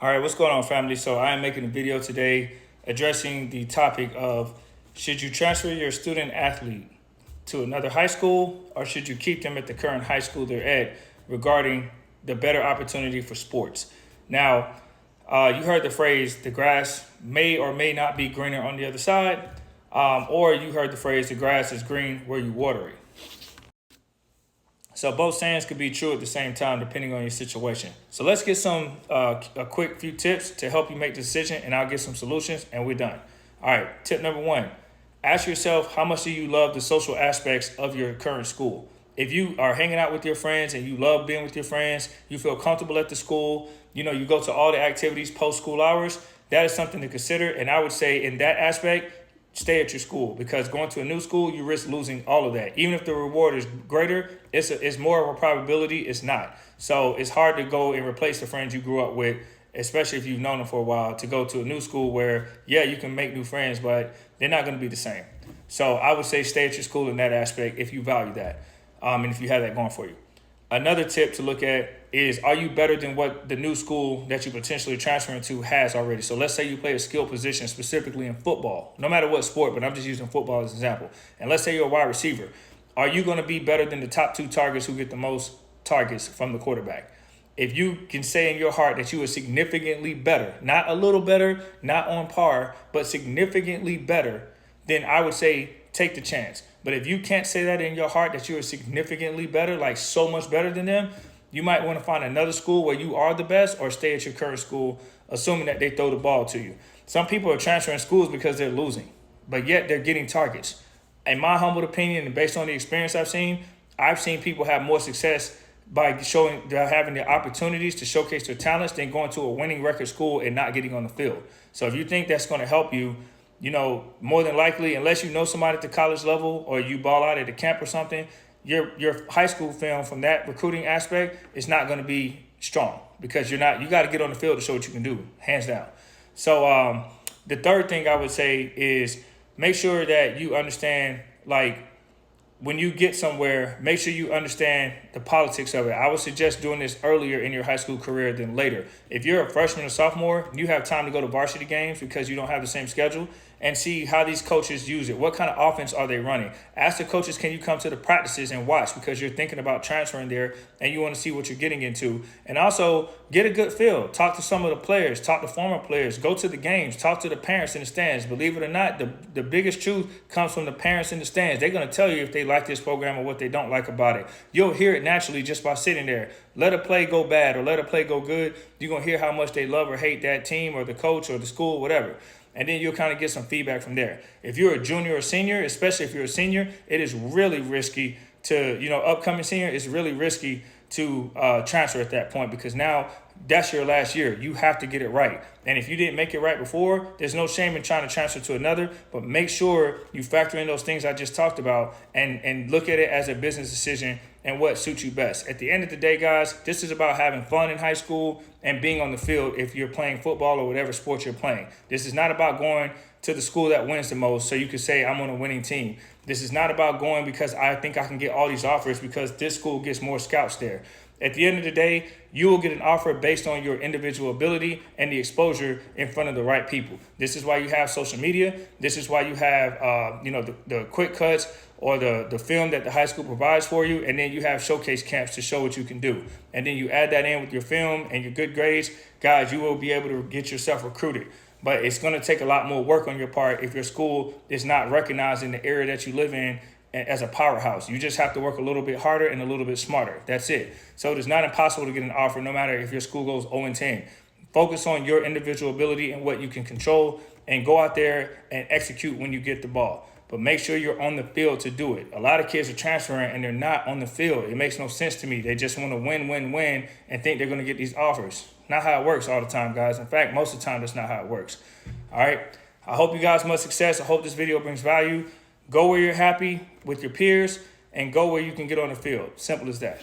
All right, what's going on, family? So I am making a video today addressing the topic of should you transfer your student athlete to another high school or should you keep them at the current high school they're at regarding the better opportunity for sports. Now, you heard the phrase, the grass may or may not be greener on the other side, or you heard the phrase, the grass is green where you water it. So both sayings could be true at the same time, depending on your situation. So let's get some a quick few tips to help you make the decision, and I'll get some solutions, and we're done. All right, tip number one, ask yourself, how much do you love the social aspects of your current school? If you are hanging out with your friends and you love being with your friends, you feel comfortable at the school, you go to all the activities post-school hours, that is something to consider. And I would say in that aspect, stay at your school, because going to a new school, you risk losing all of that. Even if the reward is greater, it's more of a probability it's not. So it's hard to go and replace the friends you grew up with, especially if you've known them for a while, to go to a new school where, yeah, you can make new friends, but they're not going to be the same. So I would say stay at your school in that aspect if you value that, and if you have that going for you. Another tip to look at is, are you better than what the new school that you potentially transferring to has already? So let's say you play a skill position specifically in football, no matter what sport, but I'm just using football as an example. And let's say you're a wide receiver. Are you going to be better than the top two targets who get the most targets from the quarterback? If you can say in your heart that you are significantly better, not a little better, not on par, but significantly better, then I would say take the chance. But if you can't say that in your heart that you are significantly better, like so much better than them, you might want to find another school where you are the best, or stay at your current school, assuming that they throw the ball to you. Some people are transferring schools because they're losing, but yet they're getting targets. In my humble opinion, and based on the experience I've seen people have more success by having the opportunities to showcase their talents than going to a winning record school and not getting on the field. So if you think that's going to help you, more than likely, unless you know somebody at the college level or you ball out at a camp or something, your high school film from that recruiting aspect is not going to be strong, because you got to get on the field to show what you can do, hands down. So the third thing I would say is make sure that you understand, like, when you get somewhere, make sure you understand the politics of it. I would suggest doing this earlier in your high school career than later. If you're a freshman or sophomore, you have time to go to varsity games because you don't have the same schedule, and see how these coaches use it. What kind of offense are they running? Ask the coaches, can you come to the practices and watch, because you're thinking about transferring there and you want to see what you're getting into. And also get a good feel. Talk to some of the players, talk to former players, go to the games, talk to the parents in the stands. Believe it or not, the biggest truth comes from the parents in the stands. They're going to tell you if they like this program or what they don't like about it. You'll hear it naturally just by sitting there. Let a play go bad or let a play go good. You're going to hear how much they love or hate that team or the coach or the school, whatever. And then you'll kind of get some feedback from there. If you're a junior or senior, especially if you're a senior, it is really risky to, upcoming senior, it's really risky to transfer at that point, because now that's your last year. You have to get it right. And if you didn't make it right before, there's no shame in trying to transfer to another, but make sure you factor in those things I just talked about and look at it as a business decision and what suits you best. At the end of the day, guys, this is about having fun in high school and being on the field if you're playing football or whatever sport you're playing. This is not about going to the school that wins the most so you can say I'm on a winning team. This is not about going because I think I can get all these offers because this school gets more scouts there. At the end of the day, you will get an offer based on your individual ability and the exposure in front of the right people. This is why you have social media. This is why you have, the quick cuts or the film that the high school provides for you. And then you have showcase camps to show what you can do. And then you add that in with your film and your good grades. Guys, you will be able to get yourself recruited. But it's going to take a lot more work on your part if your school is not recognized in the area that you live in as a powerhouse. You just have to work a little bit harder and a little bit smarter. That's it. So it is not impossible to get an offer, no matter if your school goes 0-10. Focus on your individual ability and what you can control, and go out there and execute when you get the ball. But make sure you're on the field to do it. A lot of kids are transferring and they're not on the field. It makes no sense to me. They just want to win, and think they're going to get these offers. Not how it works all the time, guys. In fact, most of the time, that's not how it works. All right. I hope you guys much success. I hope this video brings value. Go where you're happy with your peers and go where you can get on the field. Simple as that.